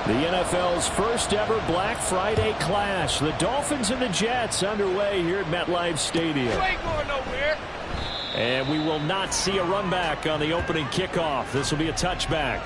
The NFL's first ever Black Friday clash. The Dolphins and the Jets underway here at MetLife Stadium. You ain't going nowhere. And we will not see a run back on the opening kickoff. This will be a touchback.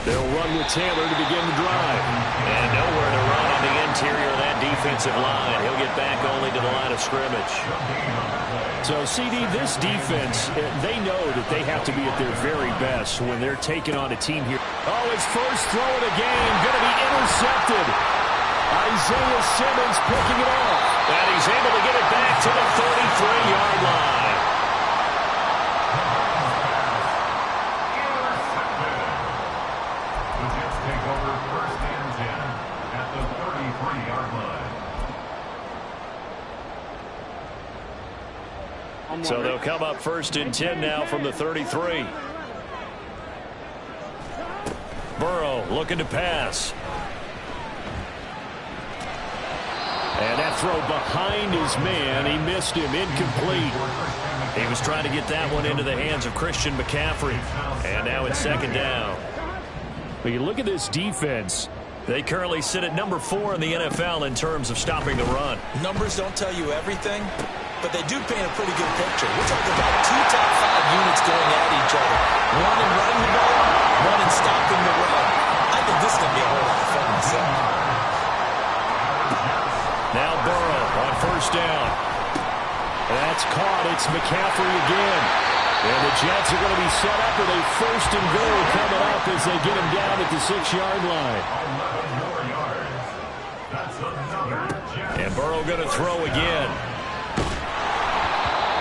They'll run with Taylor to begin the drive. And nowhere to run on the interior of that defensive line. He'll get back only to the line of scrimmage. So, CD, this defense, they know that they have to be at their very best when they're taking on a team here. Oh, his first throw of the game going to be intercepted. Isaiah Simmons picking it off. And he's able to get it back to the 33-yard line. So they'll come up 1st and 10 now from the 33. Burrow looking to pass. And that throw behind his man. He missed him. Incomplete. He was trying to get that one into the hands of Christian McCaffrey. And now it's 2nd down. When you look at this defense, they currently sit at number 4 in the NFL in terms of stopping the run. Numbers don't tell you everything, but they do paint a pretty good picture. We're talking about 2 top 5 units going at each other. One in running the ball, one in stopping the run. I think this is going to be a whole lot of fun myself. Now Burrow on 1st down. That's caught. It's McCaffrey again. And the Jets are going to be set up with a 1st and goal coming up as they get him down at the 6-yard line. And Burrow going to throw again.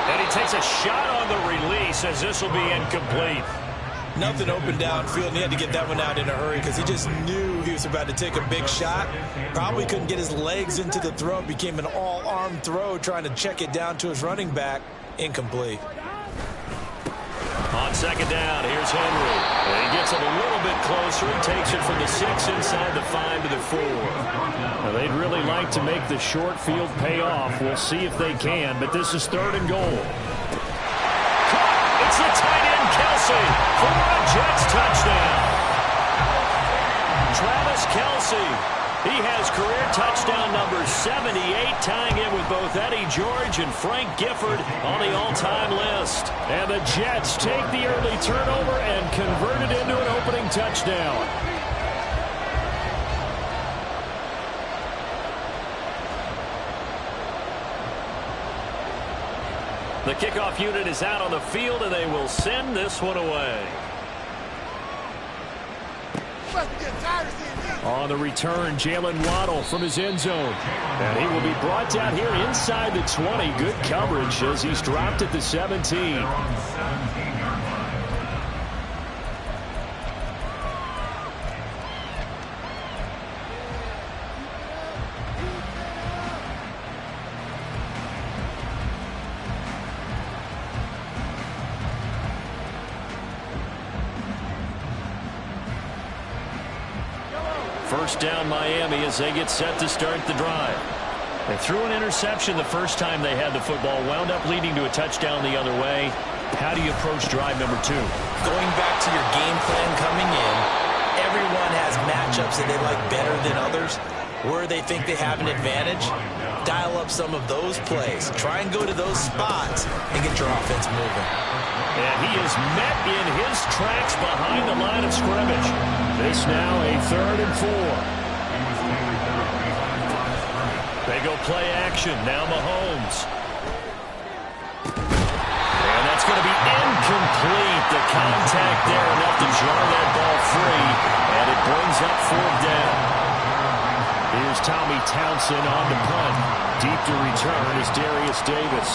And he takes a shot on the release as this will be incomplete. Nothing open downfield, and he had to get that one out in a hurry because he just knew he was about to take a big shot. Probably couldn't get his legs into the throw. Became an all-arm throw trying to check it down to his running back. Incomplete. On 2nd down, here's Henry. And he gets it a little bit closer. He takes it from the 6 inside the 5 to the 4. Now, they'd really like to make the short field pay off. We'll see if they can, but this is 3rd and goal. It's the tight end, Kelce, for a Jets touchdown. Travis Kelce. He has career touchdown number 78, tying it with both Eddie George and Frank Gifford on the all-time list. And the Jets take the early turnover and convert it into an opening touchdown. The kickoff unit is out on the field, and they will send this one away. On the return, Jalen Waddle from his end zone. And he will be brought down here inside the 20. Good coverage as he's dropped at the 17. First down Miami as they get set to start the drive. They threw an interception the first time they had the football, wound up leading to a touchdown the other way. How do you approach drive number 2? Going back to your game plan coming in, everyone has matchups that they like better than others. Where they think they have an advantage, dial up some of those plays. Try and go to those spots and get your offense moving. And he is met in his tracks behind the line of scrimmage. This now a 3rd and 4. They go play action. Now Mahomes. And that's going to be incomplete. The contact there enough to jar that ball free. And it brings up 4th down. Here's Tommy Townsend on the punt. Deep to return is Darius Davis.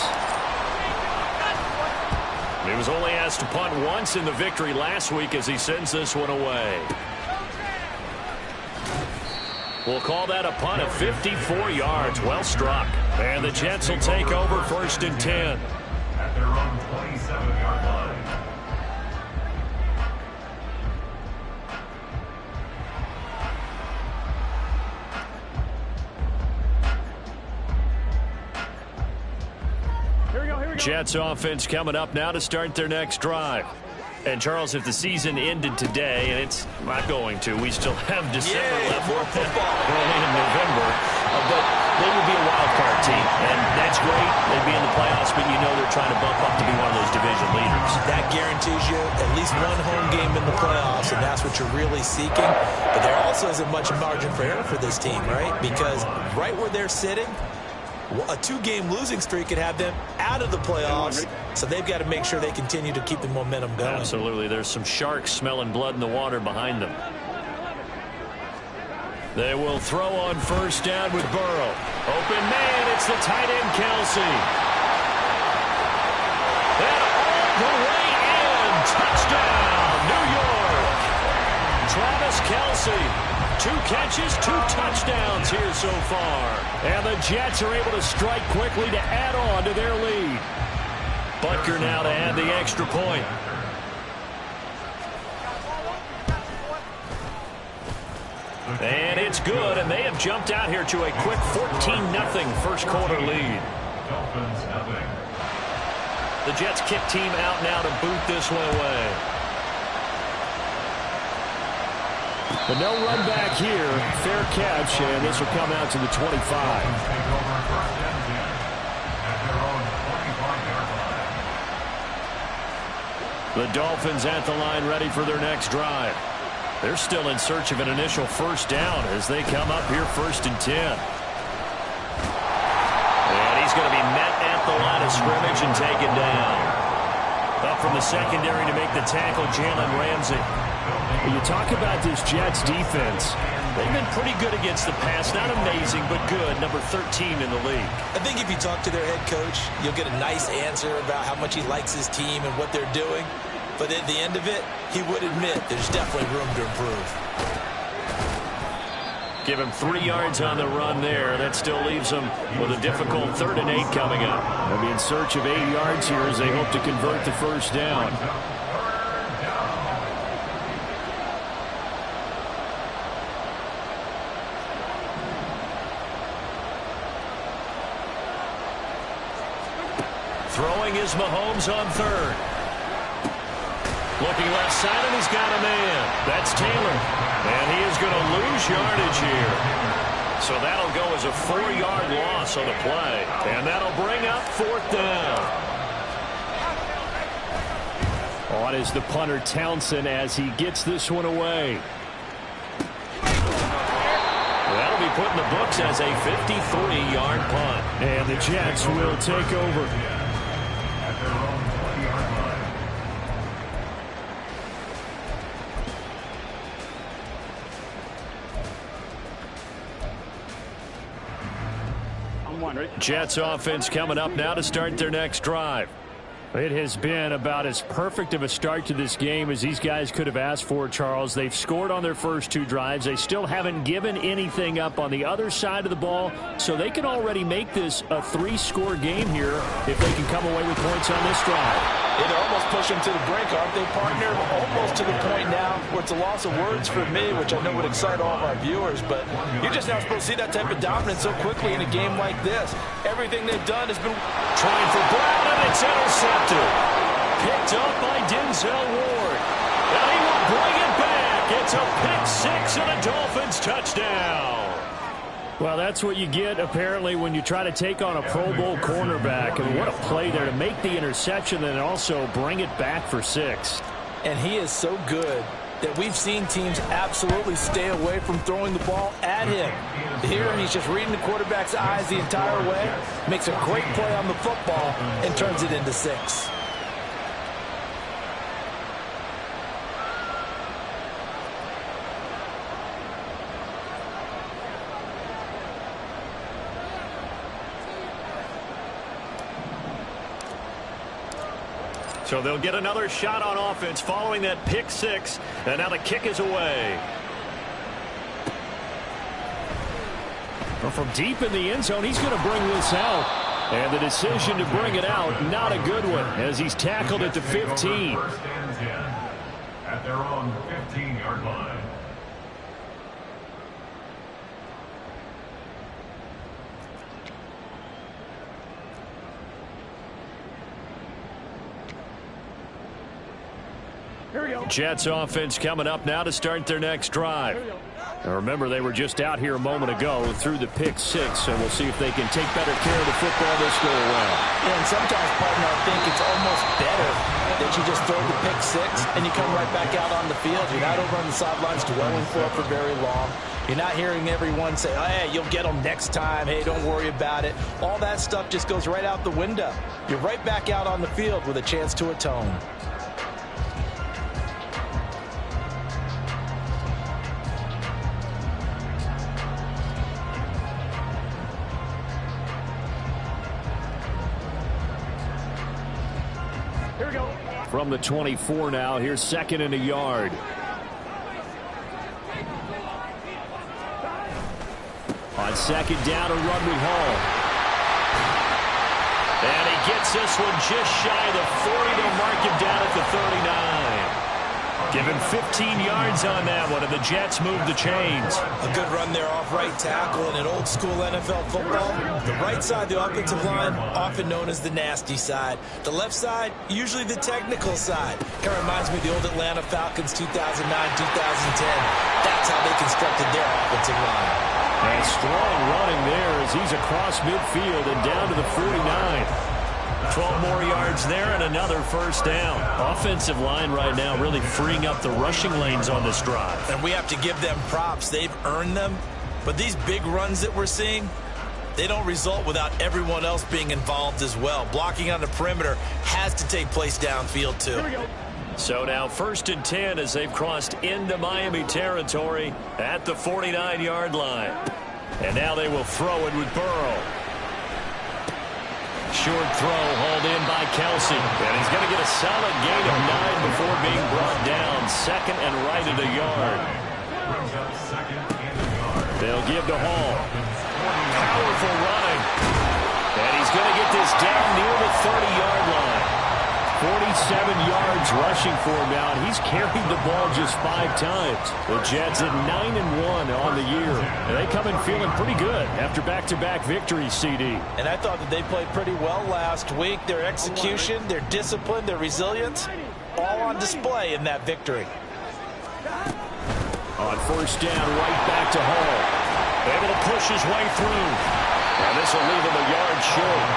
He was only asked to punt once in the victory last week as he sends this one away. We'll call that a punt of 54 yards. Well struck. And the Jets will take over 1st and 10. At their own 27-yard line. Jets offense coming up now to start their next drive. And, Charles, if the season ended today, and it's not going to, we still have December left. More football. Early in November. But they would be a wild card team. And that's great. They'd be in the playoffs, but you know they're trying to bump up to be one of those division leaders. That guarantees you at least one home game in the playoffs, and that's what you're really seeking. But there also isn't much margin for error for this team, right? Because right where they're sitting, a 2-game losing streak could have them out of the playoffs, so they've got to make sure they continue to keep the momentum going. Absolutely. There's some sharks smelling blood in the water behind them. They will throw on 1st down with Burrow. Open man, it's the tight end Kelsey. And all the way in. Touchdown, New York. Travis Kelsey. 2 catches, 2 touchdowns here so far. And the Jets are able to strike quickly to add on to their lead. Butker now to add the extra point. And it's good, and they have jumped out here to a quick 14-0 first quarter lead. The Jets kick team out now to boot this one away. But no run back here. Fair catch, and this will come out to the 25. The Dolphins at the line ready for their next drive. They're still in search of an initial 1st down as they come up here 1st and 10. And he's going to be met at the line of scrimmage and taken down. Up from the secondary to make the tackle, Jalen Ramsey. When you talk about this Jets defense, they've been pretty good against the pass. Not amazing, but good. Number 13 in the league. I think if you talk to their head coach, you'll get a nice answer about how much he likes his team and what they're doing. But at the end of it, he would admit there's definitely room to improve. Give him 3 yards on the run there. That still leaves him with a difficult 3rd and 8 coming up. They'll be in search of 8 yards here as they hope to convert the 1st down. Throwing is Mahomes on 3rd. Looking left side, and he's got a man. That's Taylor. And he is going to lose yardage here. So that'll go as a 4-yard loss on the play. And that'll bring up 4th down. On is the punter Townsend as he gets this one away. That'll be put in the books as a 53-yard punt. And the Jets will take over. Jets offense coming up now to start their next drive. It has been about as perfect of a start to this game as these guys could have asked for, Charles. They've scored on their first 2 drives. They still haven't given anything up on the other side of the ball, so they can already make this a 3-score game here if they can come away with points on this drive. Yeah, they're almost pushing to the brink, aren't they, partner? Almost to the point now where it's a loss of words for me, which I know would excite all of our viewers, but you're just not supposed to see that type of dominance so quickly in a game like this. Everything they've done has been trying for Brown, and it's intercepted. Picked up by Denzel Ward. And he will bring it back. It's a pick 6 and a Dolphins touchdown. Well, that's what you get, apparently, when you try to take on a Pro Bowl cornerback. I mean, what a play there to make the interception and also bring it back for 6. And he is so good that we've seen teams absolutely stay away from throwing the ball at him. Here, he's just reading the quarterback's eyes the entire way, makes a great play on the football, and turns it into 6. So they'll get another shot on offense following that pick six. And now the kick is away. Well, from deep in the end zone, he's going to bring this out. And the decision to bring it out, not a good one, as he's tackled at the 15. First and 10 at their own 15-yard line. Jets offense coming up now to start their next drive. Now remember, they were just out here a moment ago through the pick six, and we'll see if they can take better care of the football this go around. Yeah, and sometimes, partner, I think it's almost better that you just throw the pick six and you come right back out on the field. You're not over on the sidelines dwelling for it for very long. You're not hearing everyone say, oh, hey, you'll get them next time. Hey, don't worry about it. All that stuff just goes right out the window. You're right back out on the field with a chance to atone. From the 24 now, here's second and a yard. On second down, a run with Hall. And he gets this one just shy of the 40. They'll mark him down at the 39. Give him 15 yards on that one, and the Jets move the chains. A good run there off right tackle in an old school NFL football. The right side, the offensive line, often known as the nasty side. The left side, usually the technical side. Kind of reminds me of the old Atlanta Falcons 2009, 2010. That's how they constructed their offensive line. And strong running there as he's across midfield and down to the 49. 12 more yards there and another first down. Offensive line right now really freeing up the rushing lanes on this drive. And we have to give them props. They've earned them. But these big runs that we're seeing, they don't result without everyone else being involved as well. Blocking on the perimeter has to take place downfield too. So now first and 10 as they've crossed into Miami territory at the 49-yard line. And now they will throw it with Burrow. Short throw hauled in by Kelsey. And he's going to get a solid gain of 9 before being brought down. Second and right at a yard. They'll give to Hall. Powerful running. And he's going to get this down near the 30-yard line. 47 yards rushing for him now, and he's carried the ball just 5 times. The Jets at 9-1 on the year. And they come in feeling pretty good after back-to-back victories, CD. And I thought that they played pretty well last week. Their execution, their discipline, their resilience, all on display in that victory. On first down, right back to Hall. Able to push his way through. And this will leave him a yard short.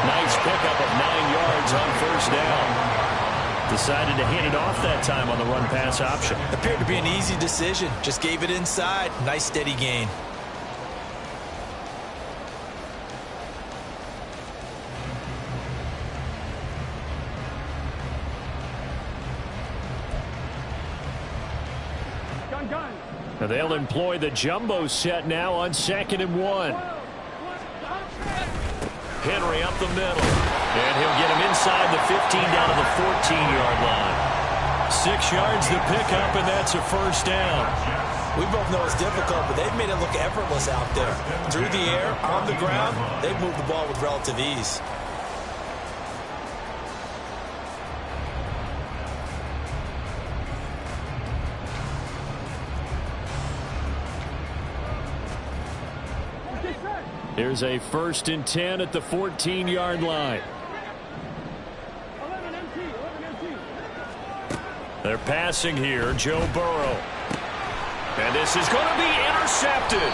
Nice pickup of 9 yards on first down. Decided to hand it off that time on the run-pass option. Appeared to be an easy decision. Just gave it inside. Nice steady gain. And they'll employ the jumbo set now on 2nd and 1. Henry up the middle. And he'll get him inside the 15 down to the 14-yard line. 6 yards to pick up, and that's a first down. We both know it's difficult, but they've made it look effortless out there. Through the air, on the ground, they've moved the ball with relative ease. Here's a first and 10 at the 14-yard line. They're passing here, Joe Burrow. And this is going to be intercepted.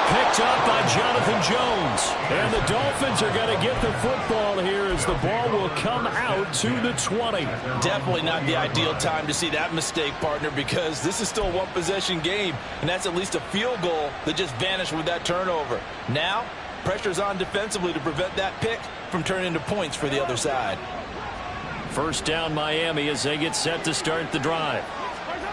Picked up by Jonathan Jones. And the Dolphins are going to get the football here as the ball will come out to the 20. Definitely not the ideal time to see that mistake, partner, because this is still a one-possession game, and that's at least a field goal that just vanished with that turnover. Now, pressure's on defensively to prevent that pick from turning into points for the other side. First down Miami as they get set to start the drive.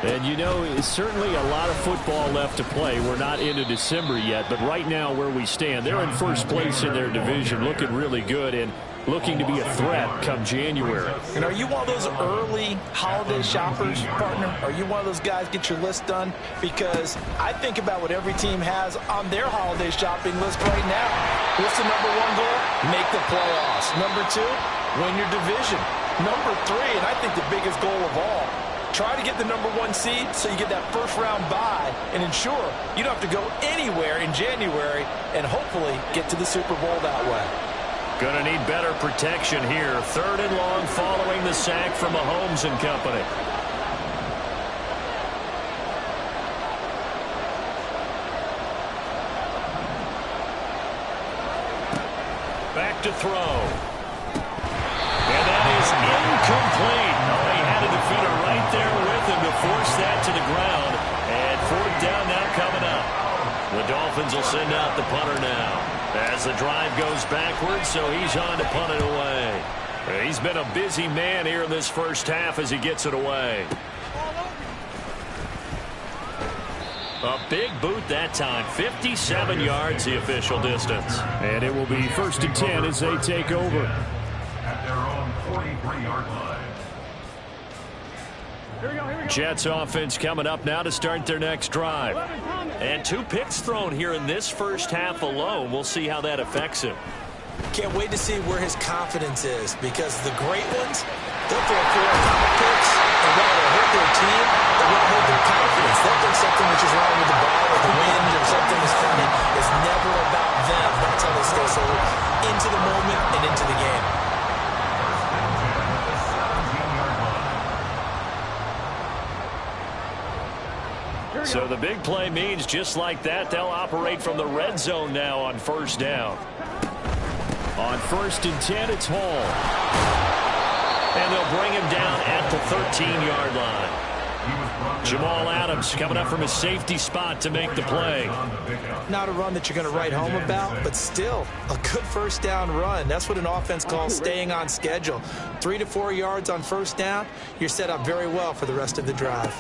And you know, it's certainly a lot of football left to play. We're not into December yet, but right now where we stand, they're in first place in their division, looking really good. And looking to be a threat come January. And are you one of those early holiday shoppers, partner? Are you one of those guys get your list done? Because I think about what every team has on their holiday shopping list right now. What's the number one goal? Make the playoffs. Number two, win your division. Number three, and I think the biggest goal of all, try to get the number one seed so you get that first round bye and ensure you don't have to go anywhere in January and hopefully get to the Super Bowl that way. Gonna need better protection here. 3rd and long following the sack from Mahomes and company. Back to throw. And that is incomplete. Oh, he had a defender right there with him to force that to the ground. And 4th down now coming up. The Dolphins will send out the punter now as the drive goes backwards, so he's on to punt it away. He's been a busy man here in this first half as he gets it away. A big boot that time. 57 yards the official distance. And it will be 1st and 10 as they take over. At their own 43-yard line. Jets offense coming up now to start their next drive. And 2 picks thrown here in this first half alone. We'll see how that affects him. Can't wait to see where his confidence is, because the great ones, they'll throw 4 or 5 picks, and while they'll hurt their team, they won't hurt their confidence. They'll think something which is wrong with the ball or the wind or something is funny. It's never about them. That's how they stay so into the moment and into the game. So the big play means just like that, they'll operate from the red zone now on 1st down. On 1st and 10, it's Hall. And they'll bring him down at the 13-yard line. Jamal Adams coming up from his safety spot to make the play. Not a run that you're going to write home about, but still a good 1st down run. That's what an offense calls staying on schedule. 3 to 4 yards on 1st down, you're set up very well for the rest of the drive.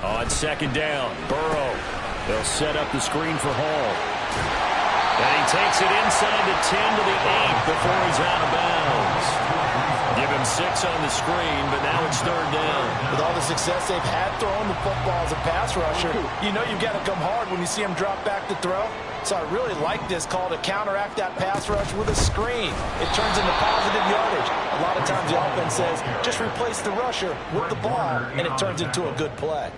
On 2nd down, Burrow. They'll set up the screen for Hall. And he takes it inside the 10 to the 8 before he's out of bounds. Give him 6 on the screen, but now it's 3rd down. With all the success they've had throwing the football as a pass rusher, you know you've got to come hard when you see him drop back to throw. So I really like this call to counteract that pass rush with a screen. It turns into positive yardage. A lot of times the offense says, just replace the rusher with the ball, and it turns into a good play.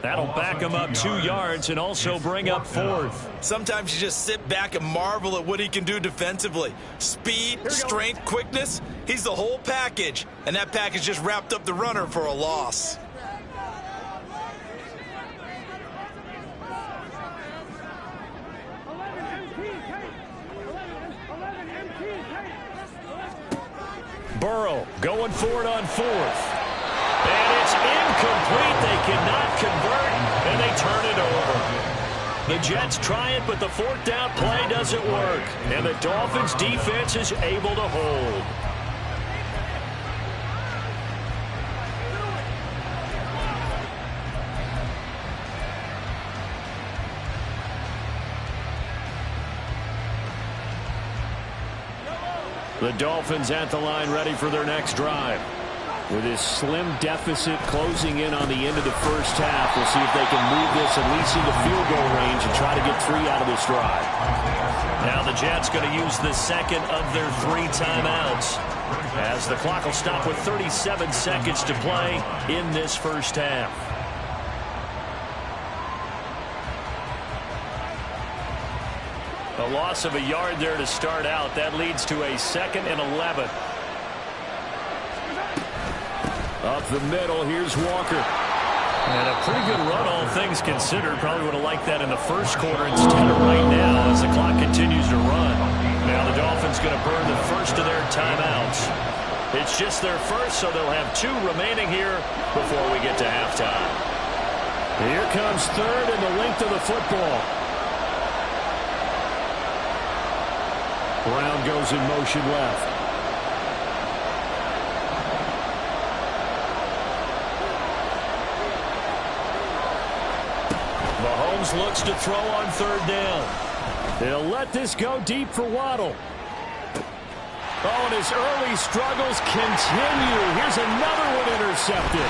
That'll back him up 2 yards and also bring up 4th. Sometimes you just sit back and marvel at what he can do defensively. Speed, strength, quickness, he's the whole package. And that package just wrapped up the runner for a loss. Burrow going for it on 4th. And it's incomplete. They cannot convert, and they turn it over. The Jets try it, but the 4th down play doesn't work. And the Dolphins' defense is able to hold. The Dolphins at the line ready for their next drive. With this slim deficit closing in on the end of the first half, we'll see if they can move this at least into field goal range and try to get 3 out of this drive. Now the Jets going to use the 2nd of their 3 timeouts, as the clock will stop with 37 seconds to play in this first half. A loss of a yard there to start out. That leads to a 2nd and 11. Up the middle, here's Walker. And a pretty good run, all things considered. Probably would have liked that in the first quarter instead of right now as the clock continues to run. Now the Dolphins going to burn the first of their timeouts. It's just their first, so they'll have 2 remaining here before we get to halftime. Here comes 3rd and the length of the football. Brown goes in motion left. Mahomes looks to throw on 3rd down. They'll let this go deep for Waddle. Oh, and his early struggles continue. Here's another one intercepted.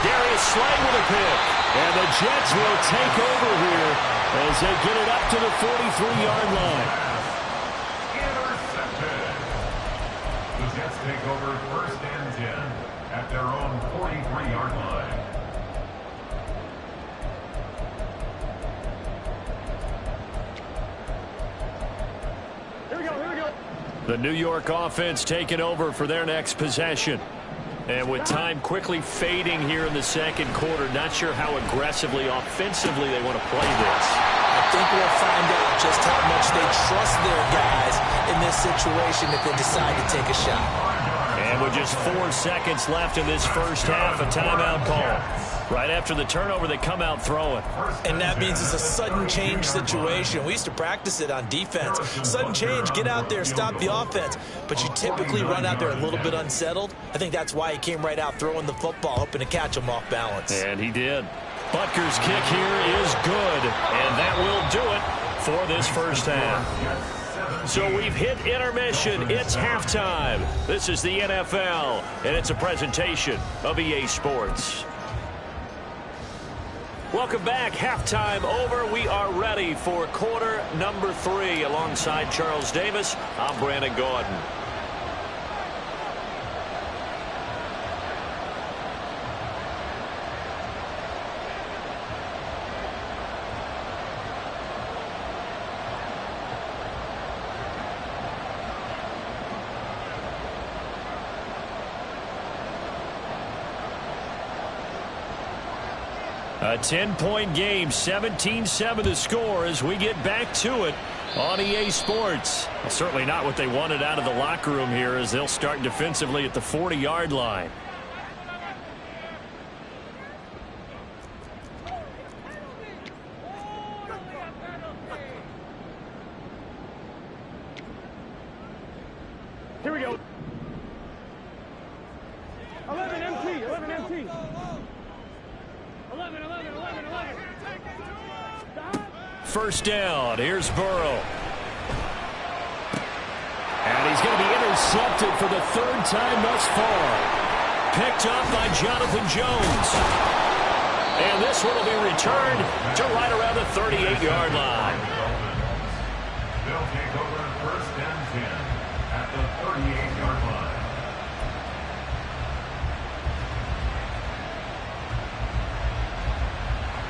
Darius Slay with a pick. And the Jets will take over here as they get it up to the 43-yard line. Intercepted. The Jets take over 1st and 10 at their own 43-yard line. The New York offense taking over for their next possession. And with time quickly fading here in the second quarter, not sure how aggressively, offensively they want to play this. I think we'll find out just how much they trust their guys in this situation if they decide to take a shot. And with just 4 seconds left in this first half, a timeout call. Right after the turnover, they come out throwing. And that means it's a sudden change situation. We used to practice it on defense. Sudden change, get out there, stop the offense. But you typically run out there a little bit unsettled. I think that's why he came right out throwing the football, hoping to catch him off balance. And he did. Butker's kick here is good. And that will do it for this first half. So we've hit intermission. It's halftime. This is the NFL, and it's a presentation of EA Sports. Welcome back. Halftime over. We are ready for quarter number 3. Alongside Charles Davis, I'm Brandon Gordon. A 10-point game, 17-7 the score as we get back to it on EA Sports. Well, certainly not what they wanted out of the locker room here as they'll start defensively at the 40-yard line. Here we go. 11 MT, 11 MT. 11. First down. Here's Burrow. And he's going to be intercepted for the 3rd time thus far. Picked up by Jonathan Jones. And this one will be returned to right around the 38-yard line. They'll take over 1st and 10 at the 38-yard line.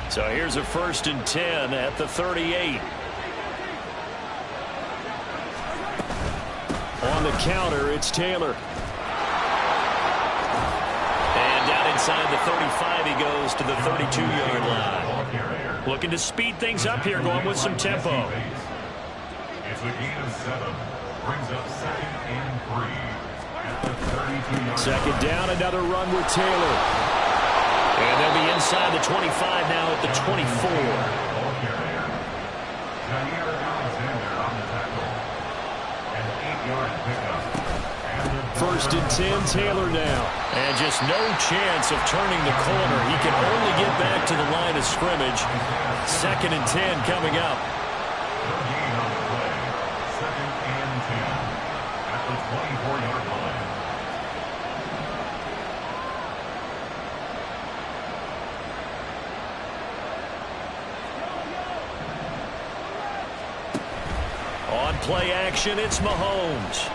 So here's a 1st and 10 at the 38. On the counter, it's Taylor. And down inside the 35, he goes to the 32-yard line. Looking to speed things up here, going with some tempo. It's a gain of 7. Brings up 2nd and 3 at the 32-yard line. Second down, another run with Taylor. And they'll be inside the 25 now at the 24. First and 10, Taylor now. And just no chance of turning the corner. He can only get back to the line of scrimmage. 2nd and 10 coming up. Second and 10 at the 24-yard line. On play action, it's Mahomes.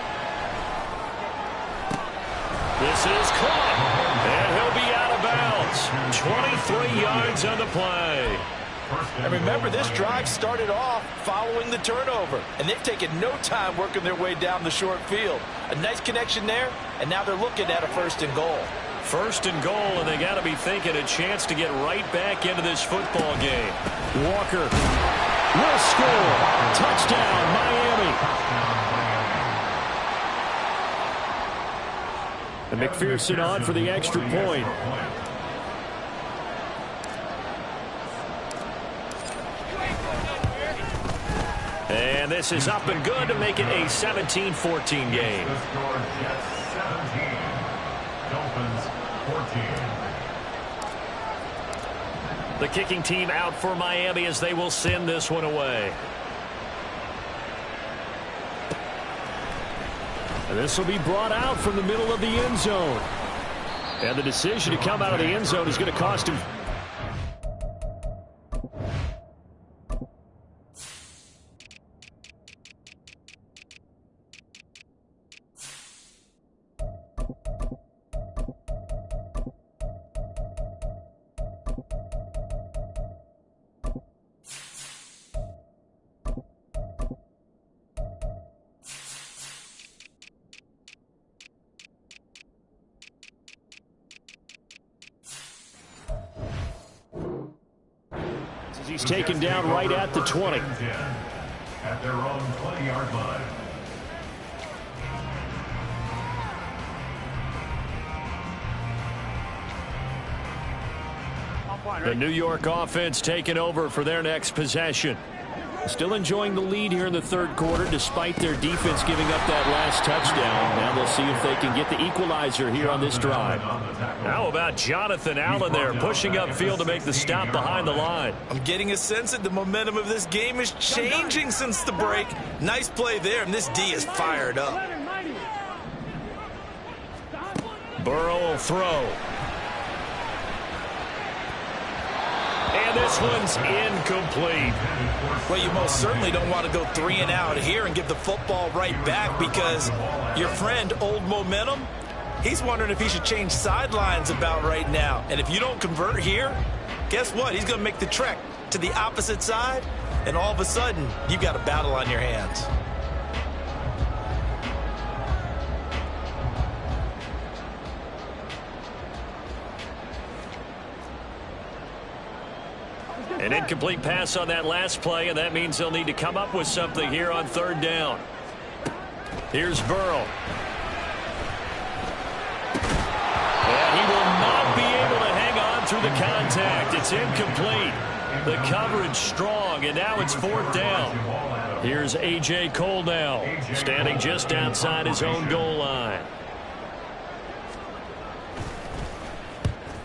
This is caught, and he'll be out of bounds. 23 yards on the play. And remember, this drive started off following the turnover, and they've taken no time working their way down the short field. A nice connection there, and now they're looking at a 1st and goal. 1st and goal, and they got to be thinking a chance to get right back into this football game. Walker will score. Touchdown, Miami. And McPherson on for the extra point. And this is up and good to make it a 17-14 game. The score, Jets 17, Dolphins 14. The kicking team out for Miami as they will send this one away. And this will be brought out from the middle of the end zone. And the decision to come out of the end zone is going to cost him. He's taken down right at the 20. At their own 20-yard line. The New York offense taking over for their next possession. Still enjoying the lead here in the third quarter despite their defense giving up that last touchdown. Now they'll see if they can get the equalizer here on this drive. How about Jonathan Allen there pushing upfield to make the stop behind the line? I'm getting a sense that the momentum of this game is changing since the break. Nice play there, and this D is fired up. Burrow will throw. And this one's incomplete. Well, you most certainly don't want to go 3 and out here and give the football right back because your friend, Old Momentum, he's wondering if he should change sidelines about right now. And if you don't convert here, guess what? He's going to make the trek to the opposite side, and all of a sudden, you've got a battle on your hands. An incomplete pass on that last play, and that means they'll need to come up with something here on third down. Here's Burrow. And he will not be able to hang on through the contact. It's incomplete. The coverage strong, and now it's fourth down. Here's A.J. Cole now, standing just outside his own goal line.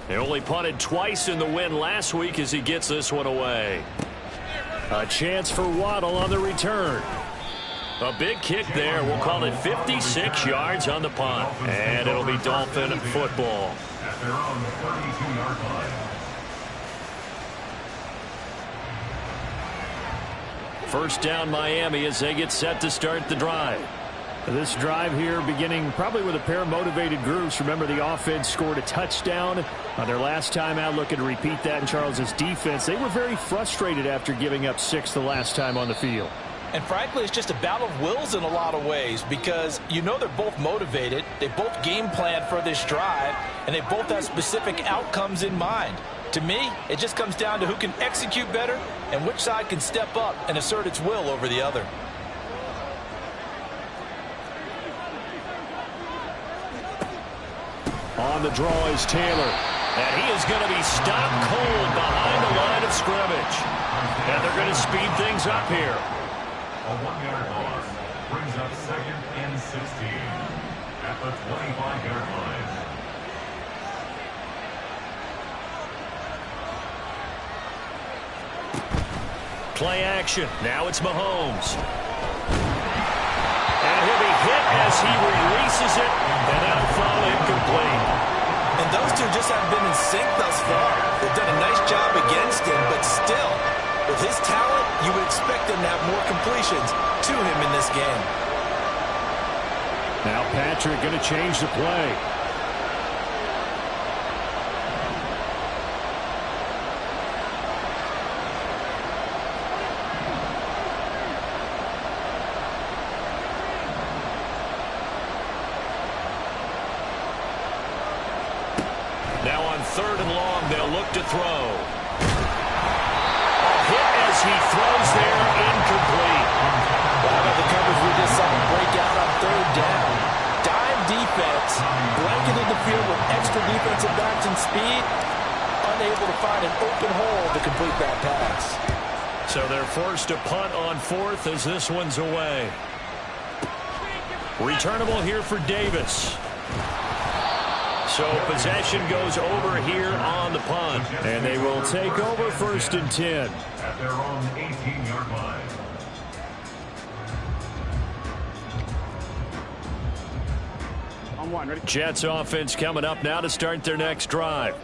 They only punted twice in the win last week as he gets this one away. A chance for Waddle on the return. A big kick there. We'll call it 56 yards on the punt. And it'll be Dolphin football. At their own 32-yard line. First down Miami as they get set to start the drive. This drive here beginning probably with a pair of motivated groups. Remember, the offense scored a touchdown on their last time out. Looking to repeat that in Charles's defense. They were very frustrated after giving up 6 the last time on the field. And frankly, it's just a battle of wills in a lot of ways because you know they're both motivated. They both game plan for this drive, and they both have specific outcomes in mind. To me, it just comes down to who can execute better and which side can step up and assert its will over the other. On the draw is Taylor. And he is going to be stopped cold behind the line of scrimmage. And they're going to speed things up here. A 1-yard loss brings up 2nd and 16 at the 25-yard line. Play action. Now it's Mahomes. And he'll be hit as he releases it. And that'll fall incomplete. And those two just haven't been in sync thus far. They've done a nice job against him, but still, with his talent, you would expect him to have more completions to him in this game. Now Patrick going to change the play. Now on 3rd and long, they'll look to throw. A hit as he throws there, incomplete. Well, how about the coverage we just saw break out on 3rd down? Dime defense, blanketed the field with extra defensive backs and speed, unable to find an open hole to complete that pass. So they're forced to punt on 4th as this one's away. Returnable here for Davis. So possession goes over here on the punt. And they will take over 1st and 10. At their own 18-yard line. 1, ready? Jets offense coming up now to start their next drive.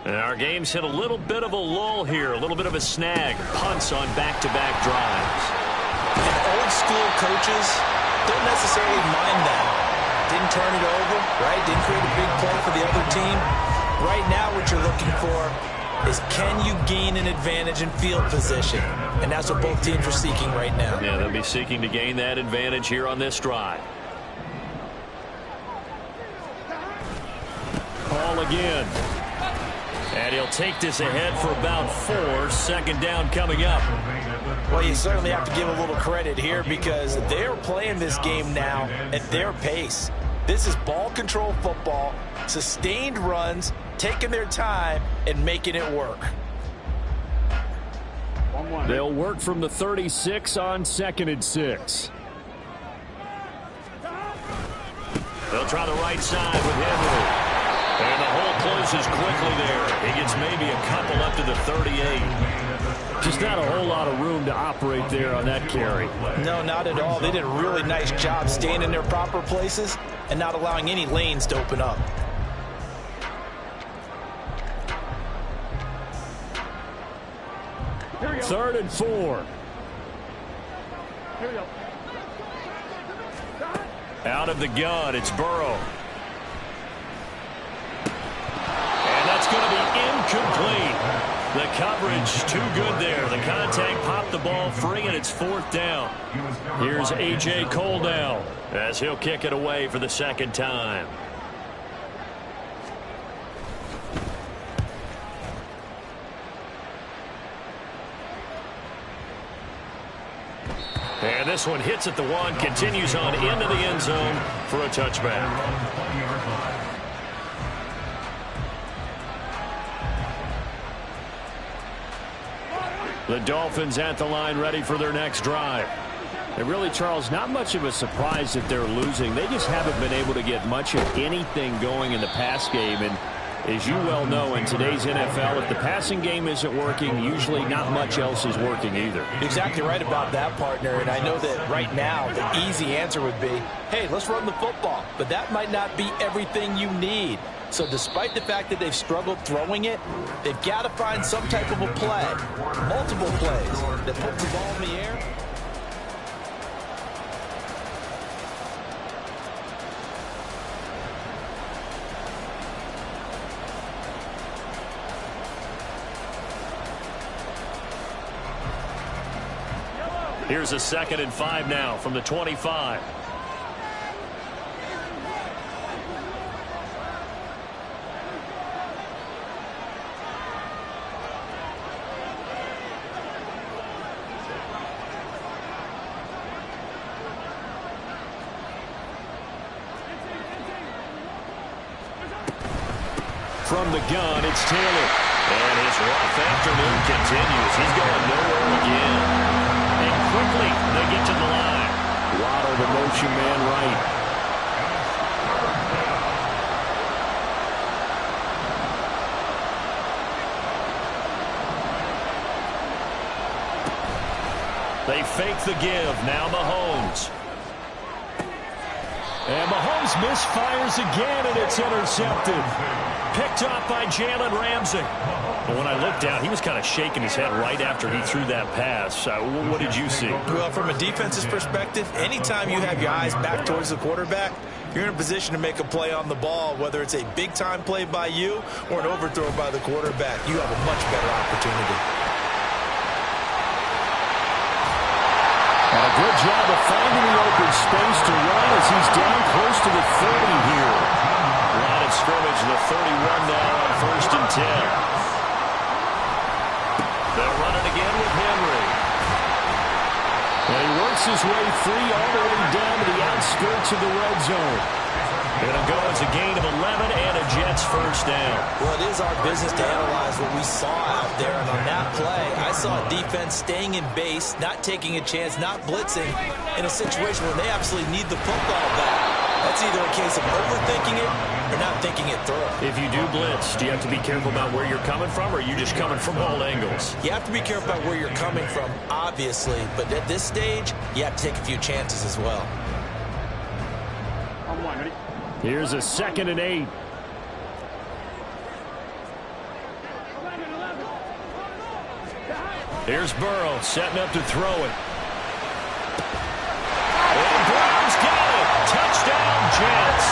And our game's hit a little bit of a lull here, a little bit of a snag. Punts on back-to-back drives. And old school coaches don't necessarily mind that. Didn't turn it over, right? Didn't create a big play for the other team. Right now what you're looking for is, can you gain an advantage in field position? And that's what both teams are seeking right now. Yeah, they'll be seeking to gain that advantage here on this drive. Ball again. And he'll take this ahead for about 4. Second down coming up. Well, you certainly have to give a little credit here because they're playing this game now at their pace. This is ball control football, sustained runs, taking their time and making it work. They'll work from the 36 on 2nd and 6. They'll try the right side with Henry. And the hole closes quickly there. He gets maybe a couple up to the 38. Just not a whole lot of room to operate there on that carry. No, not at all. They did a really nice job staying in their proper places and not allowing any lanes to open up. Here we go. 3rd and 4. Here we go. Out of the gun, it's Burrow. And that's going to be incomplete. The coverage too good there. The contact popped the ball free, and it's 4th down. Here's A.J. Cole now as he'll kick it away for the second time. And this one hits at the 1, continues on into the end zone for a touchback. The Dolphins at the line ready for their next drive. And really, Charles, not much of a surprise that they're losing. They just haven't been able to get much of anything going in the pass game. And as you well know, in today's NFL, if the passing game isn't working, usually not much else is working either. Exactly right about that, partner. And I know that right now the easy answer would be, hey, let's run the football. But that might not be everything you need. So despite the fact that they've struggled throwing it, they've got to find some type of a play, multiple plays that put the ball in the air. Here's a 2nd and 5 now from the 25. From the gun, it's Taylor. And his rough afternoon continues. He's going nowhere again. And quickly, they get to the line. Waddle the motion man right. They fake the give. Now Mahomes. And Mahomes misfires again, and it's intercepted. Picked off by Jalen Ramsey. But when I looked down, he was kind of shaking his head right after he threw that pass. What did you see? Well, from a defense's perspective, anytime you have your eyes back towards the quarterback, you're in a position to make a play on the ball, whether it's a big-time play by you or an overthrow by the quarterback. You have a much better opportunity. And a good job of finding the open space to run as he's down close to the 30 here. Line of scrimmage, the 31 now on 1st and 10. They'll run it again with Henry. And he works his way free all the way down to the outskirts of the red zone. It'll go as a gain of 11 and a Jets first down. Well, it is our business to analyze what we saw out there. And on that play, I saw a defense staying in base, not taking a chance, not blitzing in a situation where they absolutely need the football back. That's either a case of overthinking it or not thinking it through. If you do blitz, do you have to be careful about where you're coming from, or are you just coming from all angles? You have to be careful about where you're coming from, obviously. But at this stage, you have to take a few chances as well. On 1, ready? Here's a 2nd and 8. Here's Burrow setting up to throw it. And Brown's got it. Touchdown, Jets.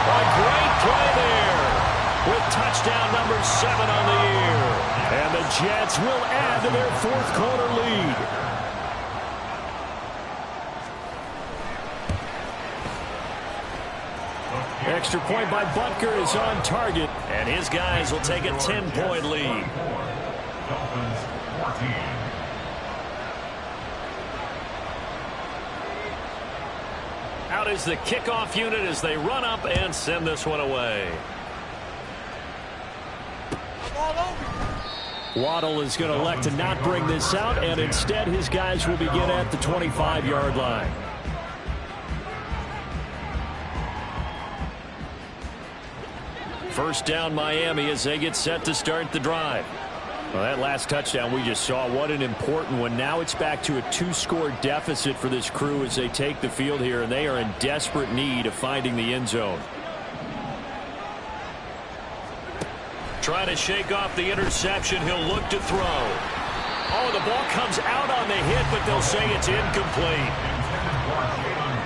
A great play there with touchdown number 7 on the year. And the Jets will add to their 4th quarter lead. Extra point by Butker is on target. And his guys will take a 10-point lead. Dolphins 14. Out is the kickoff unit as they run up and send this one away. Waddle is going to elect to not bring this out, and instead his guys will begin at the 25-yard line. First down Miami as they get set to start the drive. Well, that last touchdown we just saw, what an important one. Now it's back to a 2-score deficit for this crew as they take the field here, and they are in desperate need of finding the end zone. Trying to shake off the interception. He'll look to throw. Oh, the ball comes out on the hit, but they'll say it's incomplete.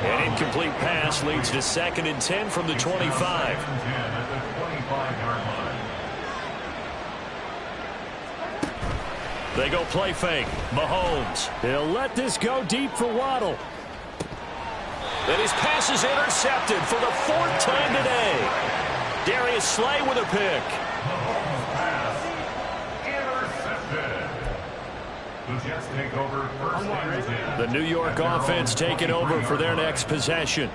An incomplete pass leads to 2nd and 10 from the 25. They go play fake. Mahomes. He'll let this go deep for Waddle. And his pass is intercepted for the 4th time today. Darius Slay with a pick. The Jets take over first and 10. The New York offense taking over for their next possession.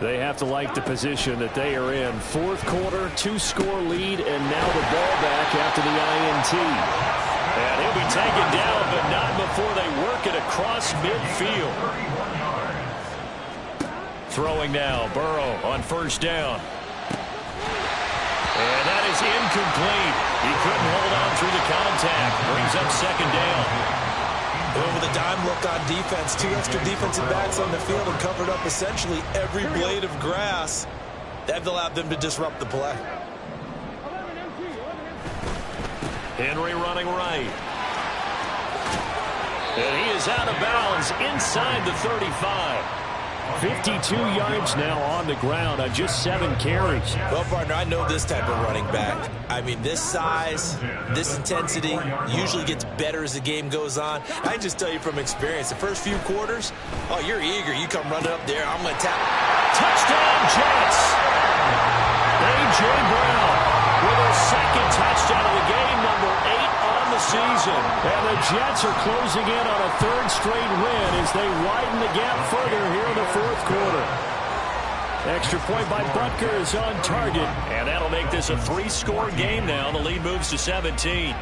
They have to like the position that they are in. 4th quarter, 2-score lead, and now the ball back after the INT. And he'll be taken down, but not before they work it across midfield. Throwing now, Burrow on 1st down. And that is incomplete. He couldn't hold on through the contact. Brings up 2nd down. With a dime look on defense, 2 extra defensive backs on the field and covered up essentially every blade of grass. That allowed them to disrupt the play. Henry running right. And he is out of bounds inside the 35. 52 yards now on the ground on just 7 carries. Well, partner, I know this type of running back. I mean, this size, this intensity usually gets better as the game goes on. I can just tell you from experience, the first few quarters, oh, you're eager. You come running up there, I'm going to tap. Touchdown, Jets! A.J. Brown with a 2nd touchdown of the game, number 8 on the season. And the Jets are closing in on a 3rd straight win as they widen the gap further here in the 4th quarter. Extra point by Butker is on target. And that'll make this a 3-score game now. The lead moves to 17.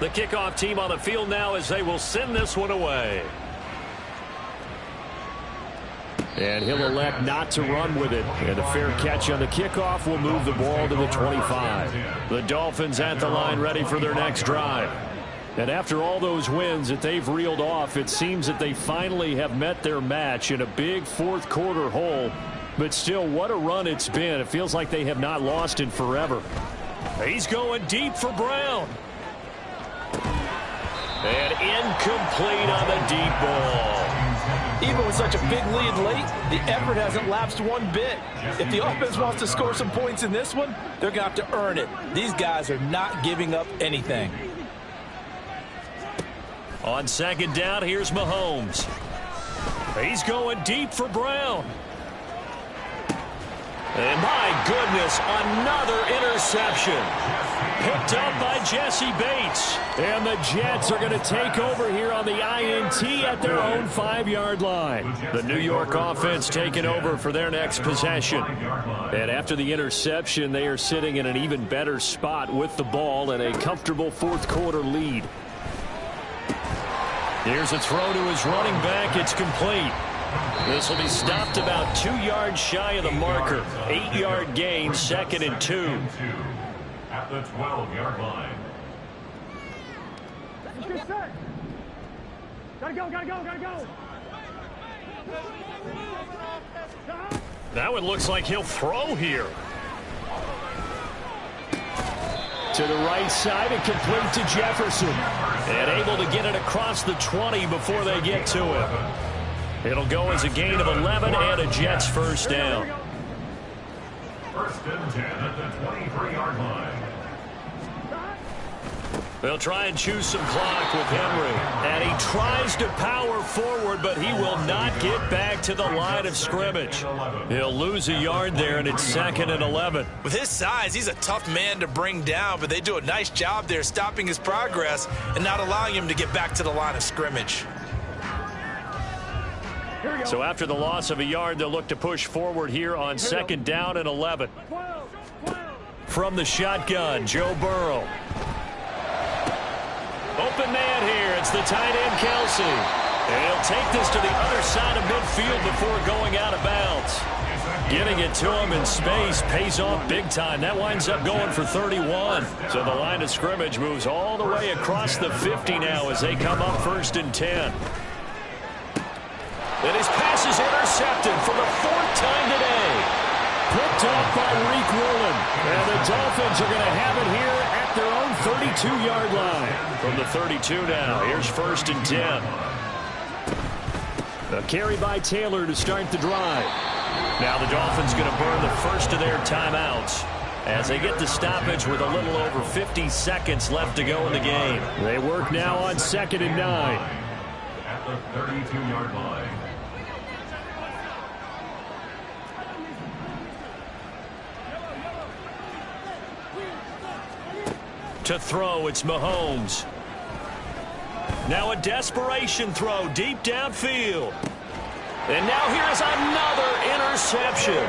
The kickoff team on the field now as they will send this one away. And he'll elect not to run with it. And a fair catch on the kickoff will move the ball to the 25. The Dolphins at the line ready for their next drive. And after all those wins that they've reeled off, it seems that they finally have met their match in a big 4th quarter hole. But still, what a run it's been. It feels like they have not lost in forever. He's going deep for Brown. And incomplete on the deep ball. Even with such a big lead late, the effort hasn't lapsed one bit. If the offense wants to score some points in this one, they're going to have to earn it. These guys are not giving up anything. On 2nd down, here's Mahomes. He's going deep for Brown. And my goodness, another interception. Picked up by Jesse Bates. And the Jets are going to take over here on the INT at their own 5-yard line. The New York offense taking over for their next possession. And after the interception, they are sitting in an even better spot with the ball and a comfortable 4th quarter lead. Here's a throw to his running back. It's complete. This will be stopped about 2 yards shy of the marker. 8-yard gain, 2nd and 2. at the 12-yard line. Get set. Gotta go, gotta go, gotta go. That one looks like he'll throw here. To the right side and complete to Jefferson. And able to get it across the 20 before they get to him. It'll go as a gain of 11 and a Jets first down. First and 10 at the 23-yard line. They'll try and choose some clock with Henry. And he tries to power forward, but he will not get back to the line of scrimmage. He'll lose a yard there, and it's 2nd and 11. With his size, he's a tough man to bring down, but they do a nice job there stopping his progress and not allowing him to get back to the line of scrimmage. So after the loss of a yard, they'll look to push forward here on 2nd down and 11. From the shotgun, Joe Burrow. Open man here. It's the tight end, Kelsey. And he'll take this to the other side of midfield before going out of bounds. Getting it to him in space pays off big time. That winds up going for 31. So the line of scrimmage moves all the way across the 50 now as they come up 1st and 10. And his pass is intercepted for the 4th time today. Picked off by Reek Woolen. And the Dolphins are going to have it here at their own 32-yard line. From the 32 now, here's 1st and 10. A carry by Taylor to start the drive. Now the Dolphins going to burn the first of their timeouts as they get the stoppage with a little over 50 seconds left to go in the game. They work now on 2nd and 9. At the 32-yard line. To throw, it's Mahomes. Now a desperation throw deep downfield. And now here's another interception.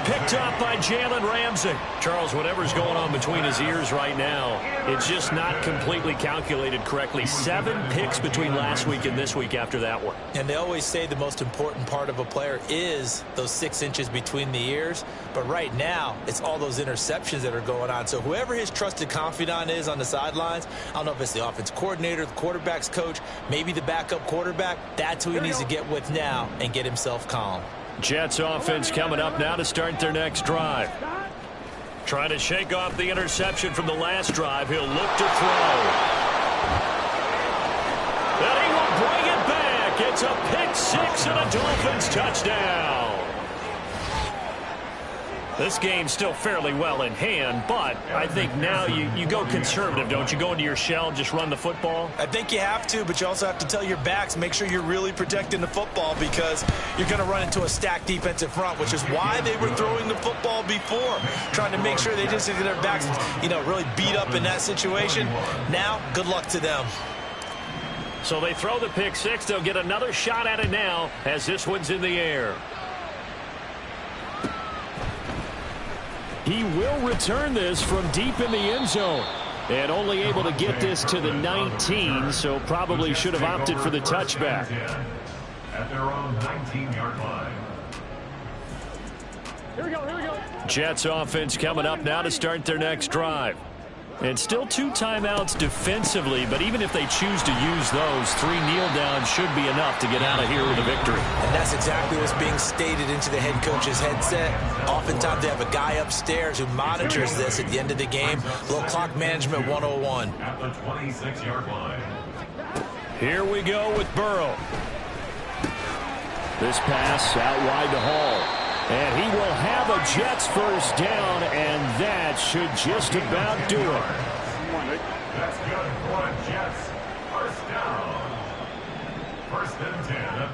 Picked up by Jalen Ramsey. Charles, whatever's going on between his ears right now, it's just not completely calculated correctly. 7 picks between last week and this week after that one. And they always say the most important part of a player is those 6 inches between the ears. But right now, it's all those interceptions that are going on. So whoever his trusted confidant is on the sidelines, I don't know if it's the offense coordinator, the quarterback's coach, maybe the backup quarterback, that's who he needs to get with now and get himself calm. Jets offense coming up now to start their next drive. Trying to shake off the interception from the last drive. He'll look to throw. And he will bring it back. It's a pick 6 and a Dolphins touchdown. This game's still fairly well in hand, but I think now you go conservative, don't you? Go into your shell and just run the football? I think you have to, but you also have to tell your backs, make sure you're really protecting the football because you're going to run into a stacked defensive front, which is why they were throwing the football before, trying to make sure they just get their backs, really beat up in that situation. Now, good luck to them. So they throw the pick 6. They'll get another shot at it now as this one's in the air. He will return this from deep in the end zone. And only able to get this to the 19, so probably should have opted for the touchback. At their own 19-yard line. Here we go, here we go. Jets offense coming up now to start their next drive. And still 2 timeouts defensively, but even if they choose to use those, 3 kneel downs should be enough to get out of here with a victory. And that's exactly what's being stated into the head coach's headset. Oftentimes they have a guy upstairs who monitors this at the end of the game. Little clock management 101. At the 26-yard line. Here we go with Burrow. This pass out wide to Hall. And he will have a Jets first down, and that should just about do it. That's good for Jets. First down. First and 10 at